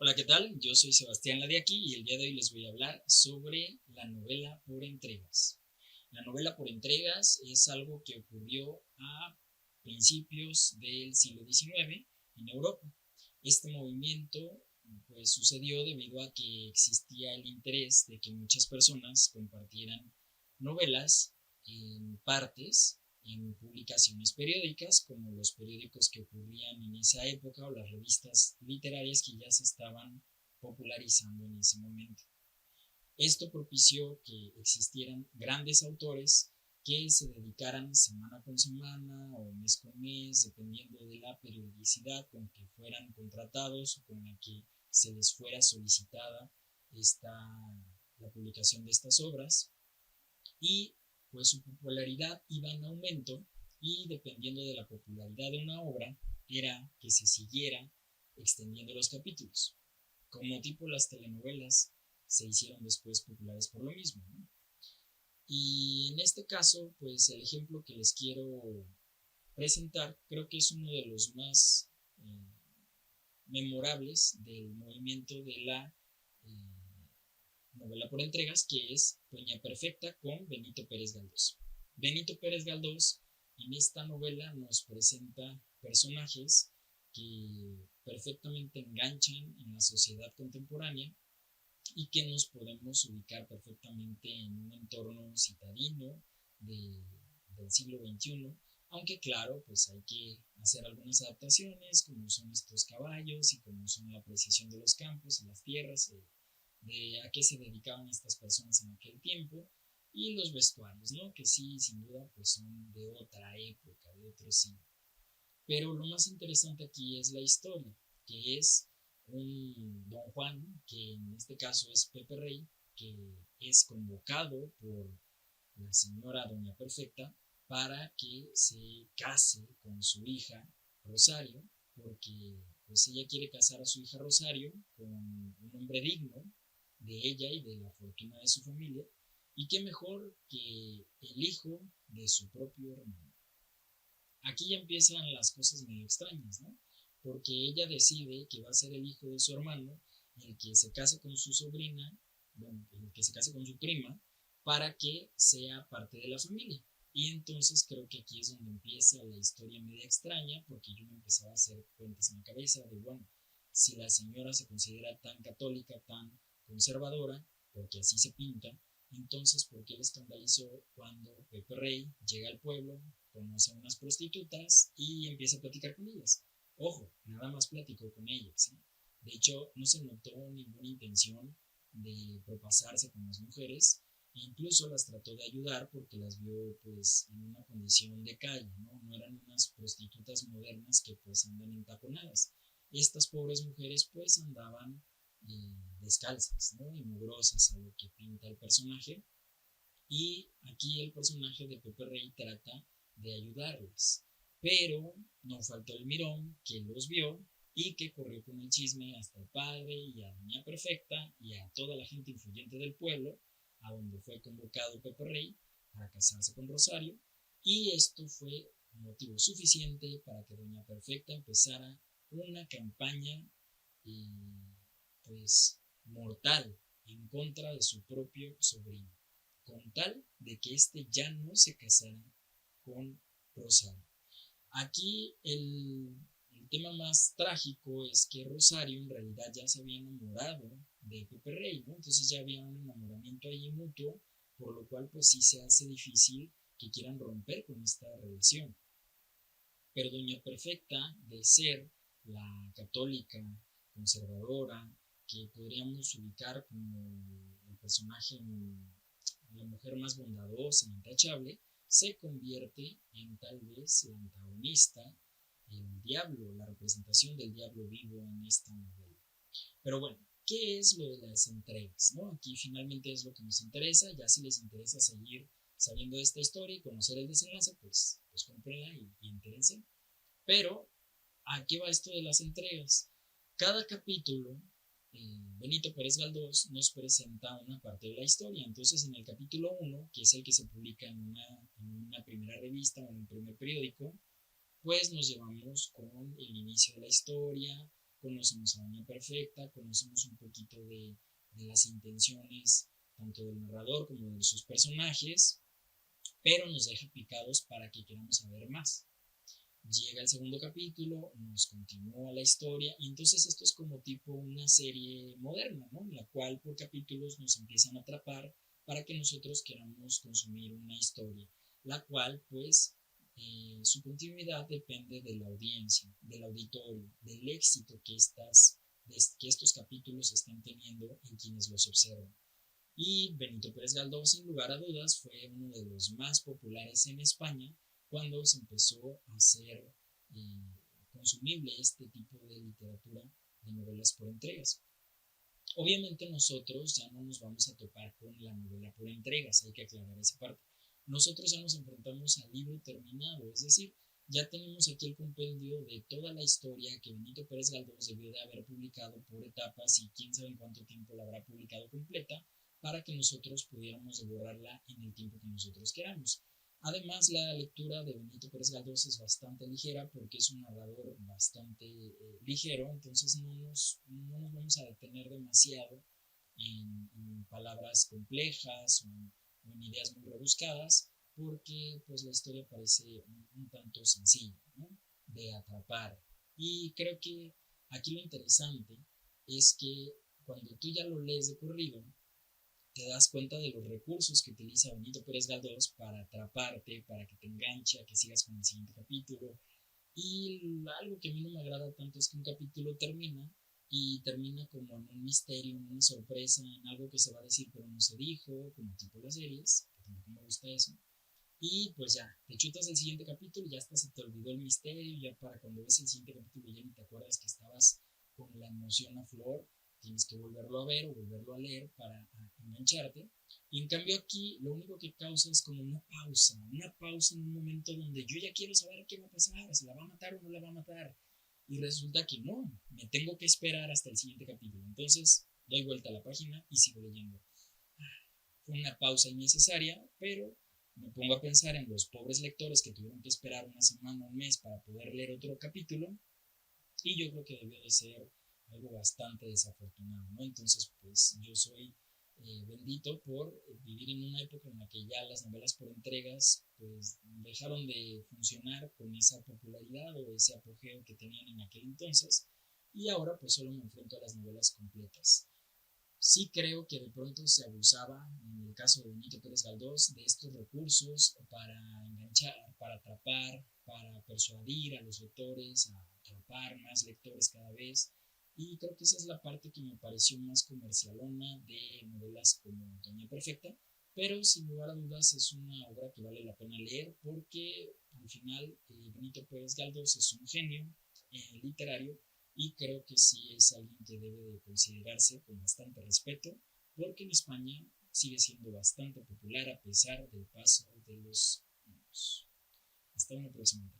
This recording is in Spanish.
Hola, ¿qué tal? Yo soy Sebastián Ladiaki y el día de hoy les voy a hablar sobre la novela por entregas. La novela por entregas es algo que ocurrió a principios del siglo XIX en Europa. Este movimiento pues sucedió debido a que existía el interés de que muchas personas compartieran novelas en partes en publicaciones periódicas, como los periódicos que ocurrían en esa época o las revistas literarias que ya se estaban popularizando en ese momento. Esto propició que existieran grandes autores que se dedicaran semana con semana o mes con mes, dependiendo de la periodicidad con que fueran contratados o con la que se les fuera solicitada esta, la publicación de estas obras, y pues su popularidad iba en aumento, y dependiendo de la popularidad de una obra era que se siguiera extendiendo los capítulos, como tipo las telenovelas se hicieron después populares por lo mismo, ¿no? Y en este caso, pues el ejemplo que les quiero presentar creo que es uno de los más memorables del movimiento de la novela por entregas, que es Doña Perfecta con Benito Pérez Galdós. Benito Pérez Galdós en esta novela nos presenta personajes que perfectamente enganchan en la sociedad contemporánea y que nos podemos ubicar perfectamente en un entorno citadino de, del siglo XXI, aunque claro, pues hay que hacer algunas adaptaciones, como son estos caballos y como son la apreciación de los campos y las tierras, de a qué se dedicaban estas personas en aquel tiempo, y los vestuarios, ¿no? Que sí, sin duda, pues son de otra época, de otro siglo. Pero lo más interesante aquí es la historia, que es un don Juan, que en este caso es Pepe Rey, que es convocado por la señora Doña Perfecta para que se case con su hija Rosario, porque pues ella quiere casar a su hija Rosario con un hombre digno de ella y de la fortuna de su familia, y qué mejor que el hijo de su propio hermano. Aquí ya empiezan las cosas medio extrañas, ¿no? Porque ella decide que va a ser el hijo de su hermano el que se case con su sobrina, bueno, el que se case con su prima, para que sea parte de la familia. Y entonces creo que aquí es donde empieza la historia media extraña, porque yo me empezaba a hacer cuentas en la cabeza de, bueno, si la señora se considera tan católica, tan conservadora, porque así se pinta, entonces, ¿por qué le escandalizó cuando Pepe Rey llega al pueblo, conoce a unas prostitutas y empieza a platicar con ellas? Ojo, nada más platicó con ellas, ¿eh? De hecho, no se notó ninguna intención de propasarse con las mujeres, e incluso las trató de ayudar porque las vio pues en una condición de calle, ¿no? No eran unas prostitutas modernas que pues andan entaconadas. Estas pobres mujeres pues andaban descalzas, ¿no? Y mugrosas, a lo que pinta el personaje. Y aquí el personaje de Pepe Rey trata de ayudarles. Pero no faltó el mirón que los vio y que corrió con el chisme hasta el padre y a Doña Perfecta y a toda la gente influyente del pueblo, a donde fue convocado Pepe Rey para casarse con Rosario. Y esto fue motivo suficiente para que Doña Perfecta empezara una campaña pues mortal en contra de su propio sobrino, con tal de que éste ya no se casara con Rosario. Aquí el tema más trágico es que Rosario en realidad ya se había enamorado de Pepe Rey, ¿no? Entonces ya había un enamoramiento ahí mutuo, por lo cual pues sí se hace difícil que quieran romper con esta relación. Pero Doña Perfecta, de ser la católica conservadora, que podríamos ubicar como el personaje en la mujer más bondadosa e intachable, se convierte en tal vez la antagonista, el diablo, la representación del diablo vivo en esta novela. Pero bueno, ¿qué es lo de las entregas? ¿No? Aquí finalmente es lo que nos interesa. Ya si les interesa seguir sabiendo de esta historia y conocer el desenlace, pues cómprenla y entérense. Pero, ¿a qué va esto de las entregas? Cada capítulo, Benito Pérez Galdós nos presenta una parte de la historia. Entonces, en el capítulo 1, que es el que se publica en una primera revista o en un primer periódico, pues nos llevamos con el inicio de la historia, conocemos a Doña Perfecta, conocemos un poquito de las intenciones tanto del narrador como de sus personajes, pero nos deja picados para que queramos saber más. Llega el segundo capítulo, nos continúa la historia y entonces esto es como tipo una serie moderna, ¿no? En la cual por capítulos nos empiezan a atrapar para que nosotros queramos consumir una historia, la cual pues su continuidad depende de la audiencia, del auditorio, del éxito que estos capítulos estén teniendo en quienes los observan. Y Benito Pérez Galdós, sin lugar a dudas, fue uno de los más populares en España cuando se empezó a hacer consumible este tipo de literatura de novelas por entregas. Obviamente nosotros ya no nos vamos a topar con la novela por entregas, hay que aclarar esa parte. Nosotros ya nos enfrentamos al libro terminado, es decir, ya tenemos aquí el compendio de toda la historia que Benito Pérez Galdós debió de haber publicado por etapas y quién sabe en cuánto tiempo la habrá publicado completa para que nosotros pudiéramos devorarla en el tiempo que nosotros queramos. Además, la lectura de Benito Pérez Galdós es bastante ligera porque es un narrador bastante ligero, entonces no nos vamos a detener demasiado en palabras complejas o en ideas muy rebuscadas, porque pues la historia parece un tanto sencilla, ¿no? De atrapar. Y creo que aquí lo interesante es que cuando tú ya lo lees de corrido, te das cuenta de los recursos que utiliza Benito Pérez Galdós para atraparte, para que te enganche, a que sigas con el siguiente capítulo. Y algo que a mí no me agrada tanto es que un capítulo termina y termina como en un misterio, en una sorpresa, en algo que se va a decir pero no se dijo, como tipo las series, que tampoco me gusta eso. Y pues ya, te chutas el siguiente capítulo y ya hasta se te olvidó el misterio, ya para cuando ves el siguiente capítulo ya ni te acuerdas que estabas con la emoción a flor, tienes que volverlo a ver o volverlo a leer para engancharte. Y en cambio aquí lo único que causa es como una pausa en un momento donde yo ya quiero saber qué va a pasar, se la va a matar o no la va a matar. Y resulta que no, me tengo que esperar hasta el siguiente capítulo. Entonces doy vuelta a la página y sigo leyendo. Fue una pausa innecesaria, pero me pongo a pensar en los pobres lectores que tuvieron que esperar una semana, un mes para poder leer otro capítulo, y yo creo que debió de ser algo bastante desafortunado, ¿no? Entonces, pues yo soy bendito por vivir en una época en la que ya las novelas por entregas pues dejaron de funcionar con esa popularidad o ese apogeo que tenían en aquel entonces, y ahora pues solo me enfrento a las novelas completas. Sí creo que de pronto se abusaba, en el caso de Benito Pérez Galdós, de estos recursos para enganchar, para atrapar, para persuadir a los lectores, a atrapar más lectores cada vez. Y creo que esa es la parte que me pareció más comercialona de novelas como Doña Perfecta, pero sin lugar a dudas es una obra que vale la pena leer porque al final Benito Pérez Galdós es un genio literario y creo que sí es alguien que debe de considerarse con bastante respeto porque en España sigue siendo bastante popular a pesar del paso de los años. Hasta una próxima.